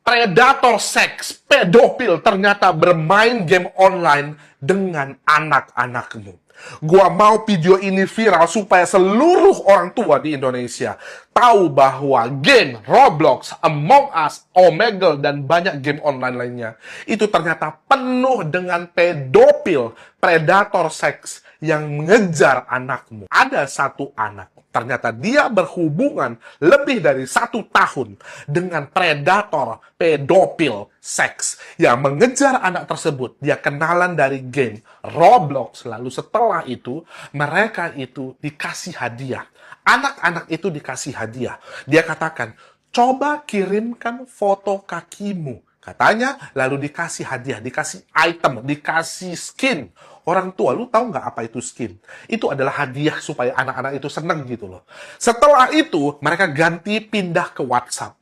Predator seks, pedofil ternyata bermain game online dengan anak-anakmu. Gua mau video ini viral supaya seluruh orang tua di Indonesia tahu bahwa game Roblox, Among Us, Omegle, dan banyak game online lainnya itu ternyata penuh dengan pedofil, predator seks yang mengejar anakmu. Ada satu anak, ternyata dia berhubungan lebih dari 1 tahun dengan predator pedofil seks yang mengejar anak tersebut. Dia kenalan dari game Roblox, lalu setelah itu mereka itu dikasih hadiah. Anak-anak itu dikasih hadiah. Dia katakan, coba kirimkan foto kakimu. Katanya, lalu dikasih hadiah, dikasih item, dikasih skin. Orang tua, lu tahu nggak apa itu skin? Itu adalah hadiah supaya anak-anak itu seneng gitu loh. Setelah itu, mereka ganti pindah ke WhatsApp.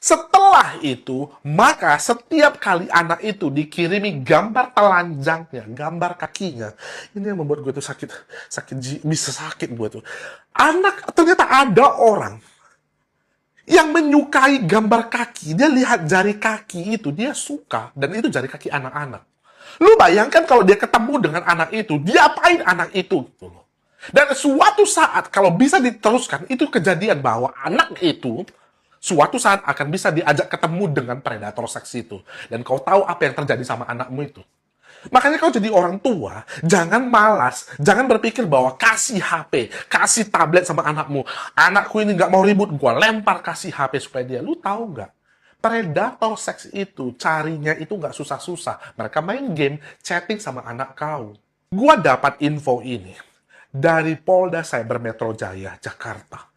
Setelah itu, maka setiap kali anak itu dikirimi gambar telanjangnya, gambar kakinya. Ini yang membuat gue tuh bisa sakit gue tuh. Ternyata ada orang yang menyukai gambar kaki. Dia lihat jari kaki itu, dia suka. Dan itu jari kaki anak-anak. Lu bayangkan kalau dia ketemu dengan anak itu, dia apain anak itu? Gitu loh. Dan suatu saat, kalau bisa diteruskan, itu kejadian bahwa anak itu suatu saat akan bisa diajak ketemu dengan predator seks itu. Dan kau tahu apa yang terjadi sama anakmu itu. Makanya kau jadi orang tua, jangan malas, jangan berpikir bahwa kasih HP, kasih tablet sama anakmu. Anakku ini nggak mau ribut, gua lempar kasih HP supaya dia. Lu tahu nggak? Predator seks itu, carinya itu nggak susah-susah. Mereka main game, chatting sama anak kau. Gua dapat info ini dari Polda Cyber Metro Jaya, Jakarta.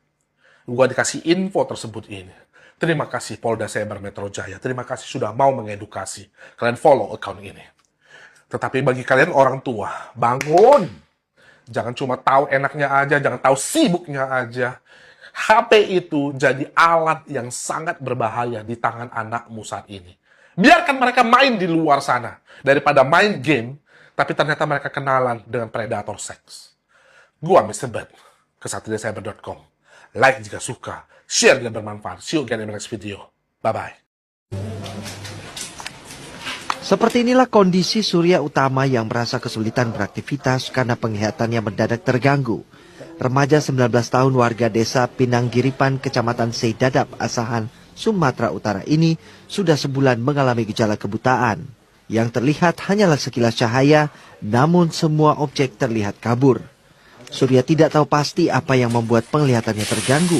Gua dikasih info tersebut ini. Terima kasih Polda Cyber Metro Jaya. Terima kasih sudah mau mengedukasi. Kalian follow account ini. Tetapi bagi kalian orang tua, bangun. Jangan cuma tahu enaknya aja, jangan tahu sibuknya aja. HP itu jadi alat yang sangat berbahaya di tangan anakmu saat ini. Biarkan mereka main di luar sana. Daripada main game, tapi ternyata mereka kenalan dengan predator seks. Gua Mr. Bad, kesatriacyber.com. Like jika suka, share jika bermanfaat. See you again in the next video. Bye-bye. Seperti inilah kondisi Surya Utama yang merasa kesulitan beraktivitas karena penglihatannya mendadak terganggu. Remaja 19 tahun warga desa Pinanggiripan, Kecamatan Seidadap, Asahan, Sumatera Utara ini sudah sebulan mengalami gejala kebutaan. Yang terlihat hanyalah sekilas cahaya, namun semua objek terlihat kabur. Surya tidak tahu pasti apa yang membuat penglihatannya terganggu.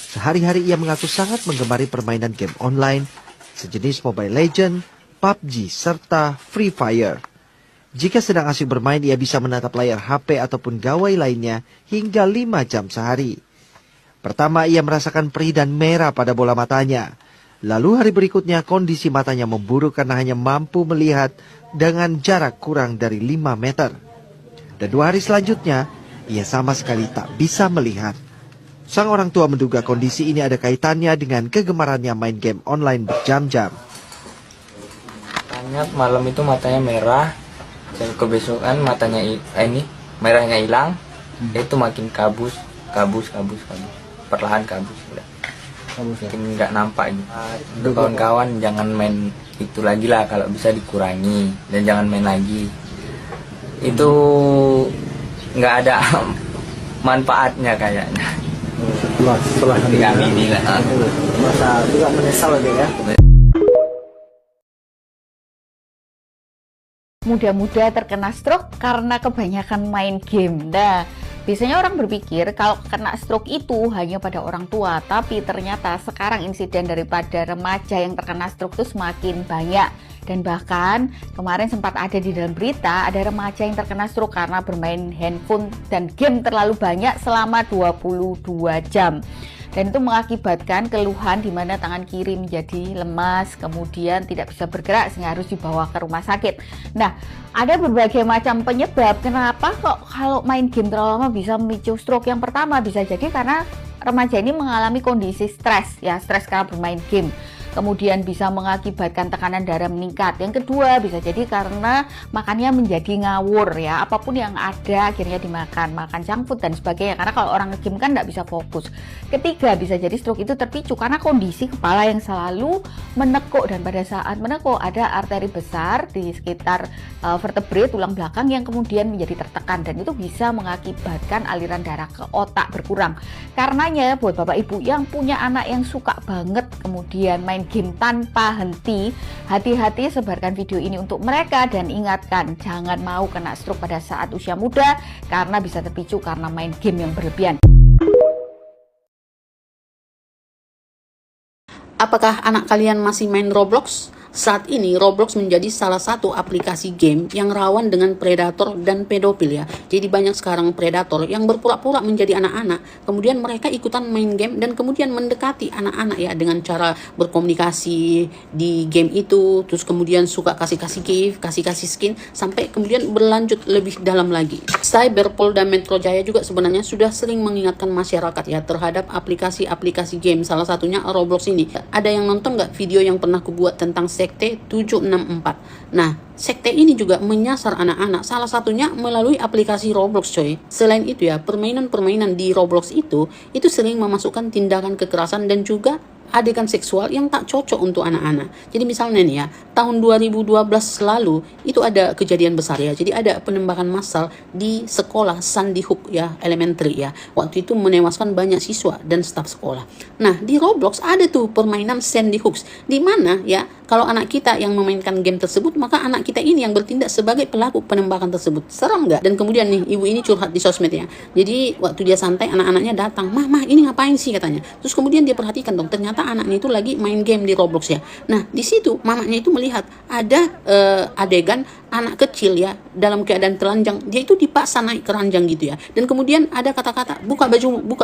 Sehari-hari ia mengaku sangat menggemari permainan game online, sejenis Mobile Legends, PUBG, serta Free Fire. Jika sedang asyik bermain, ia bisa menatap layar HP ataupun gawai lainnya hingga 5 jam sehari. Pertama, ia merasakan perih dan merah pada bola matanya. Lalu hari berikutnya, kondisi matanya memburuk karena hanya mampu melihat dengan jarak kurang dari 5 meter. Dan 2 hari selanjutnya, ia sama sekali tak bisa melihat. Sang orang tua menduga kondisi ini ada kaitannya dengan kegemarannya main game online berjam-jam. Malam itu matanya merah, dan kebesokan matanya merahnya hilang, itu makin kabus, perlahan kabus, makin nggak nampak gitu. Untuk kawan-kawan jangan main itu lagi lah, kalau bisa dikurangi dan jangan main lagi. Itu nggak ada manfaatnya kayaknya. Setelah ini lah. masa juga menyesal ya. Muda-muda terkena stroke karena kebanyakan main game. Nah, biasanya orang berpikir kalau kena stroke itu hanya pada orang tua, tapi ternyata sekarang insiden daripada remaja yang terkena stroke itu semakin banyak. Dan bahkan kemarin sempat ada di dalam berita, ada remaja yang terkena stroke karena bermain handphone dan game terlalu banyak selama 22 jam. Dan itu mengakibatkan keluhan di mana tangan kiri menjadi lemas, kemudian tidak bisa bergerak sehingga harus dibawa ke rumah sakit. Nah, ada berbagai macam penyebab kenapa kok kalau main game terlalu lama bisa memicu stroke. Yang pertama bisa jadi karena remaja ini mengalami kondisi stres, ya stres karena bermain game. kemudian bisa mengakibatkan tekanan darah meningkat. Yang kedua, bisa jadi karena makannya menjadi ngawur ya, apapun yang ada akhirnya dimakan, makan junk food dan sebagainya, karena kalau orang nge-game kan nggak bisa fokus. Ketiga, bisa jadi stroke itu terpicu karena kondisi kepala yang selalu menekuk, dan pada saat menekuk ada arteri besar di sekitar vertebrae tulang belakang yang kemudian menjadi tertekan, dan itu bisa mengakibatkan aliran darah ke otak berkurang. Karenanya buat bapak ibu yang punya anak yang suka banget kemudian main game tanpa henti, hati-hati sebarkan video ini untuk mereka dan ingatkan jangan mau kena stroke pada saat usia muda karena bisa terpicu karena main game yang berlebihan. Apakah anak kalian masih main Roblox? Saat ini Roblox menjadi salah satu aplikasi game yang rawan dengan predator dan pedofil ya. Jadi banyak sekarang predator yang berpura-pura menjadi anak-anak, kemudian mereka ikutan main game dan kemudian mendekati anak-anak ya dengan cara berkomunikasi di game itu, terus kemudian suka kasih-kasih gift, kasih-kasih skin, sampai kemudian berlanjut lebih dalam lagi. Cyber Polda Metro Jaya juga sebenarnya sudah sering mengingatkan masyarakat ya terhadap aplikasi-aplikasi game, salah satunya Roblox ini. Ada yang nonton nggak video yang pernah kubuat tentang Sekte 764. Nah, sekte ini juga menyasar anak-anak, salah satunya melalui aplikasi Roblox coy. Selain itu ya, permainan-permainan di Roblox itu sering memasukkan tindakan kekerasan dan juga adegan seksual yang tak cocok untuk anak-anak. Jadi misalnya nih ya, tahun 2012 lalu itu ada kejadian besar ya. Jadi ada penembakan massal di sekolah Sandy Hook ya, elementary ya. Waktu itu menewaskan banyak siswa dan staf sekolah. Nah, di Roblox ada tuh permainan Sandy Hooks, di mana ya kalau anak kita yang memainkan game tersebut, maka anak kita ini yang bertindak sebagai pelaku penembakan tersebut. Seram nggak? Dan kemudian nih, ibu ini curhat di sosmed ya. Jadi waktu dia santai, anak-anaknya datang, mah ini ngapain sih katanya. Terus kemudian dia perhatikan dong, ternyata anaknya itu lagi main game di Roblox ya. Nah, di situ mamanya itu melihat ada adegan anak kecil ya dalam keadaan telanjang, dia itu dipaksa naik ke ranjang gitu ya. Dan kemudian ada kata-kata buka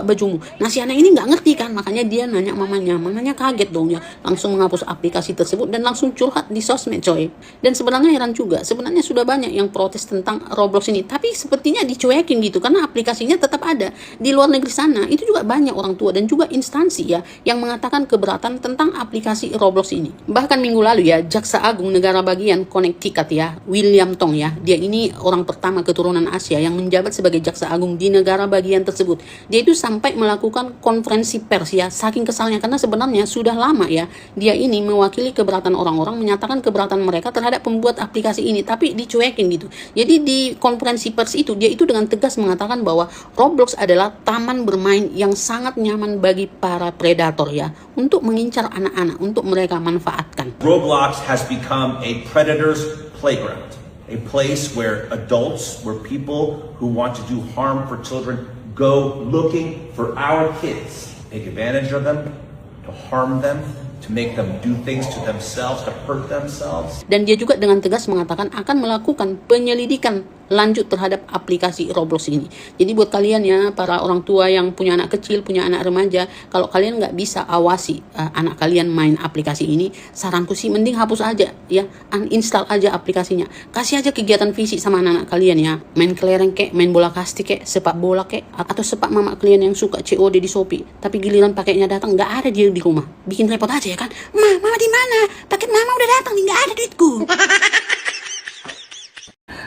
bajumu. Nah, si anak ini nggak ngerti kan, makanya dia nanya mamanya kaget dong ya, langsung menghapus aplikasi tersebut dan langsung curhat di sosmed coy. Dan sebenarnya heran juga, sebenarnya sudah banyak yang protes tentang Roblox ini, tapi sepertinya dicuekin gitu karena aplikasinya tetap ada. Di luar negeri sana itu juga banyak orang tua dan juga instansi ya yang mengatakan keberatan tentang aplikasi Roblox ini. Bahkan minggu lalu ya, Jaksa Agung Negara Bagian Connecticut ya, William Tong ya, dia ini orang pertama keturunan Asia yang menjabat sebagai Jaksa Agung di negara bagian tersebut. Dia itu sampai melakukan konferensi pers ya, saking kesalnya karena sebenarnya sudah lama ya dia ini mewakili keberatan orang-orang, menyatakan keberatan mereka terhadap pembuat aplikasi ini, tapi dicuekin gitu. Jadi di konferensi pers itu dia itu dengan tegas mengatakan bahwa Roblox adalah taman bermain yang sangat nyaman bagi para predator ya, untuk mengincar anak-anak, untuk mereka manfaatkan. Roblox has become a predator's playground, a place where adults, where people who want to do harm for children go looking for our kids, take advantage of them, to harm them, to make them do things to themselves, to hurt themselves. Dan dia juga dengan tegas mengatakan akan melakukan penyelidikan lanjut terhadap aplikasi Roblox ini. Jadi buat kalian ya, para orang tua yang punya anak kecil, punya anak remaja, kalau kalian nggak bisa awasi anak kalian main aplikasi ini, saranku sih mending hapus aja ya, uninstall aja aplikasinya. Kasih aja kegiatan fisik sama anak-anak kalian ya, main kelereng kek, main bola kasti kek, sepak bola kek, atau sepak mama kalian yang suka COD di Shopee, tapi giliran pakainya datang nggak ada dia di rumah, bikin repot aja ya kan. Mama di mana? Paket mama udah datang, nggak ada duitku.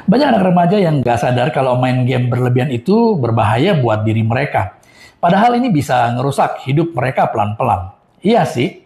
Banyak anak remaja yang gak sadar kalau main game berlebihan itu berbahaya buat diri mereka. Padahal ini bisa ngerusak hidup mereka pelan-pelan. Iya sih,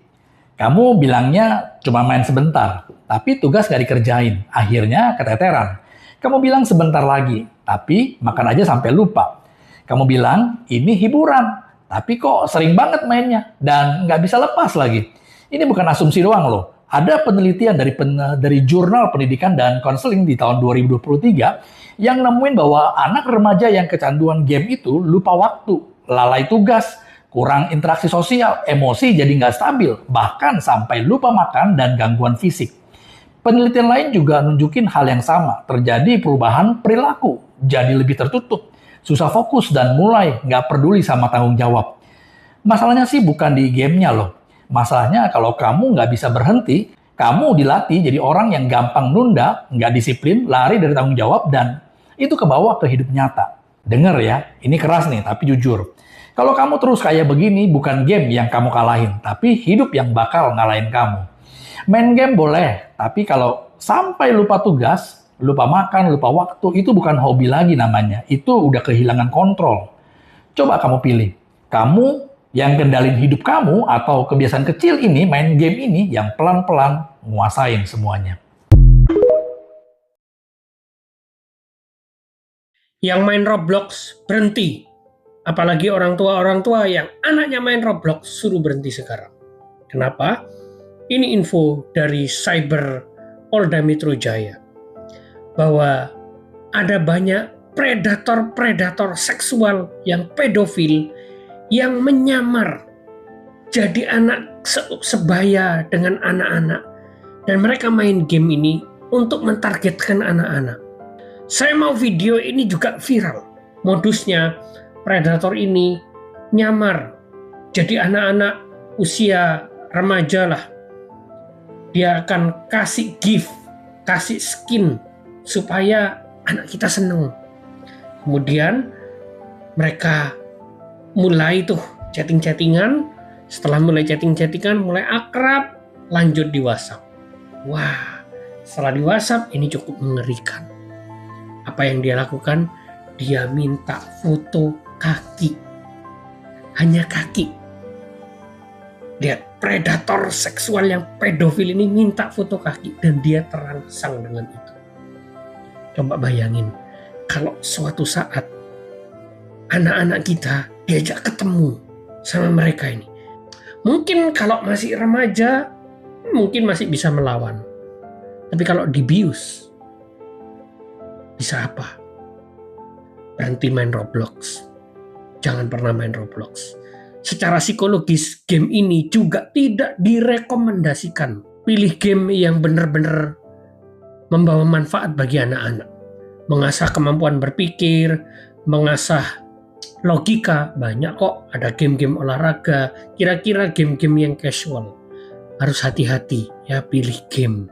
kamu bilangnya cuma main sebentar, tapi tugas gak dikerjain. Akhirnya keteteran. Kamu bilang sebentar lagi, tapi makan aja sampai lupa. Kamu bilang ini hiburan, tapi kok sering banget mainnya dan gak bisa lepas lagi. Ini bukan asumsi doang loh. Ada penelitian dari Jurnal Pendidikan dan Konseling di tahun 2023 yang nemuin bahwa anak remaja yang kecanduan game itu lupa waktu, lalai tugas, kurang interaksi sosial, emosi jadi nggak stabil, bahkan sampai lupa makan dan gangguan fisik. Penelitian lain juga nunjukin hal yang sama, terjadi perubahan perilaku, jadi lebih tertutup, susah fokus dan mulai nggak peduli sama tanggung jawab. Masalahnya sih bukan di gamenya loh. Masalahnya kalau kamu nggak bisa berhenti, kamu dilatih jadi orang yang gampang nunda, nggak disiplin, lari dari tanggung jawab, dan itu kebawa ke hidup nyata. Dengar ya, ini keras nih, tapi jujur. Kalau kamu terus kayak begini, bukan game yang kamu kalahin, tapi hidup yang bakal ngalahin kamu. Main game boleh, tapi kalau sampai lupa tugas, lupa makan, lupa waktu, itu bukan hobi lagi namanya. Itu udah kehilangan kontrol. Coba kamu pilih. Kamu yang kendalin hidup kamu atau kebiasaan kecil ini, main game ini, yang pelan-pelan nguasain semuanya. Yang main Roblox berhenti. Apalagi orang tua yang anaknya main Roblox suruh berhenti sekarang. Kenapa? Ini info dari Cyber Polda Metro Jaya. Bahwa ada banyak predator-predator seksual yang pedofil yang menyamar jadi anak sebaya dengan anak-anak. Dan mereka main game ini untuk mentargetkan anak-anak. Saya mau video ini juga viral. Modusnya predator ini nyamar jadi anak-anak usia remaja lah. Dia akan kasih gift, kasih skin supaya anak kita seneng. Kemudian mereka mulai tuh chatting-chattingan. Setelah mulai chatting-chattingan, mulai akrab, lanjut di WhatsApp. Wah, setelah di WhatsApp ini cukup mengerikan. Apa yang dia lakukan? Dia minta foto kaki. Hanya kaki. Lihat, predator seksual yang pedofil ini minta foto kaki dan dia terangsang dengan itu. Coba bayangin, kalau suatu saat anak-anak kita diajak ketemu sama mereka ini. Mungkin kalau masih remaja, mungkin masih bisa melawan. Tapi kalau dibius, bisa apa? Berhenti main Roblox. Jangan pernah main Roblox. Secara psikologis, game ini juga tidak direkomendasikan. Pilih game yang benar-benar membawa manfaat bagi anak-anak. Mengasah kemampuan berpikir, mengasah logika. Banyak kok, ada game-game olahraga. Kira-kira game-game yang casual. Harus hati-hati ya, pilih game.